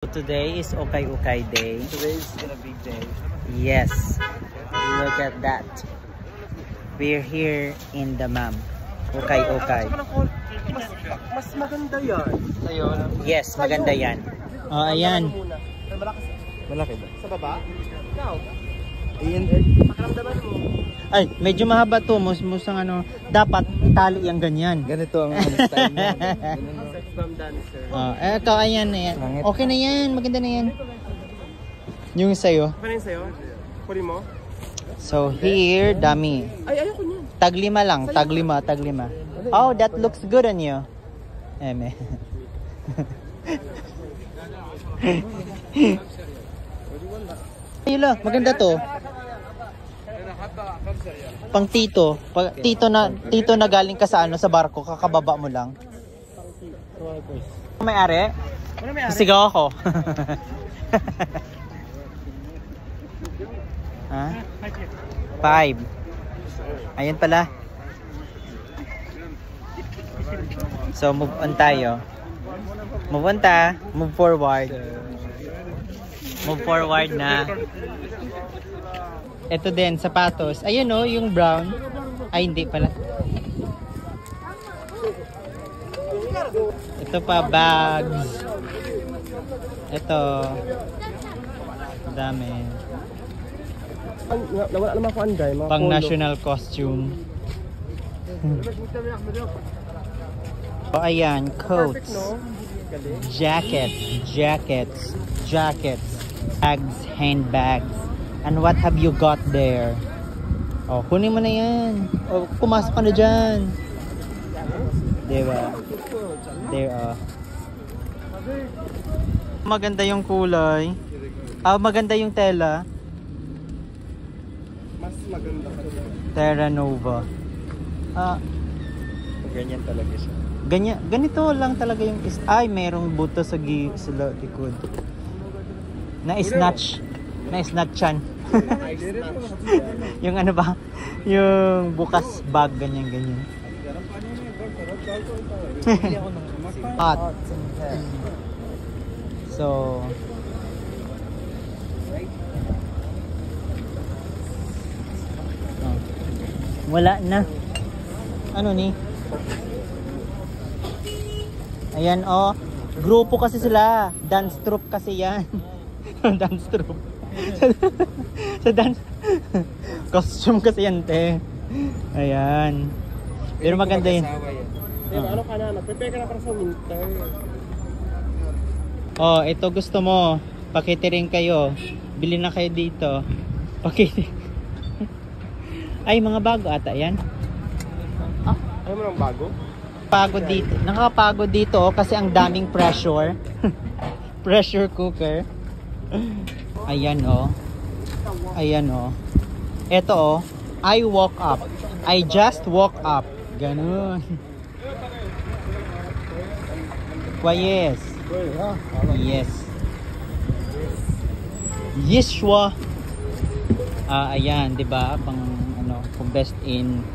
Today is Okay Day. Today is a big day. Yes. Look at that. We're here in the Mam. Okay. Mas maganda yan. Ayun. Yes, maganda yan. Oh, ayan. Malaki ba? Sa baba? Ikaw? Ayan. Pakiramdaman mo. Ay, medyo mahaba to. Musang ano. Dapat itali yung ganyan. Ganito ang style mo. Sex bomb dancer. Oh, ikaw, ayan. Okay na yan. Maganda na yan. Yung sa'yo. Okay na yun sa'yo? Puli mo? So, here, dami. Ay, ayoko niyan. Taglima lang. Taglima. Oh, that looks good on you. Eme. Ayun, maganda to. Pang tito. Tito na galing ka sa sa barko, kakababa mo lang. May-ari? Sigaw ako. Ha? 5. Ayun pala. So move on tayo. Move forward. Move forward na. Ito din, sapatos. Ayun o, yung brown. Ay, hindi pala. Ito pa, bags. Ito. Dami. Nawala naman ako anday. Pang national costume. Oh, ayan, coats. Jackets. Bags, handbags. And what have you got there? Oh, kunin mo na yan. Oh, pumasok ka na dyan. Diba? There, oh. Maganda yung kulay. Maganda yung tela. Mas maganda ka dyan. Terra Nova. Ganyan talaga siya. Ganito lang talaga yung ay, merong buto sa likod. Na-snatch yan. Yung ano ba? Yung bukas bag, ganyan. Hot. So, wala na. Ano ni? Ayan, oh. Grupo kasi sila. Dance troupe kasi yan. Dance troupe. Sa dance. Costume kasi yan, te. Ayan. Pero maganda yun. Ano ka na? Prepare ka na para sa winter. Oh, ito gusto mo. Pakitering kayo. Bili na kayo dito. Pakitering. Ay, mga bago ata yan. Ano mo ng bago? Pagod dito. Nakakapagod dito kasi ang daming pressure. Pressure cooker. Ayan oh. Ito oh. I woke up. I just woke up. Ganun. Yes. Yes. Yeshua. Ayan, 'di ba? Pang best in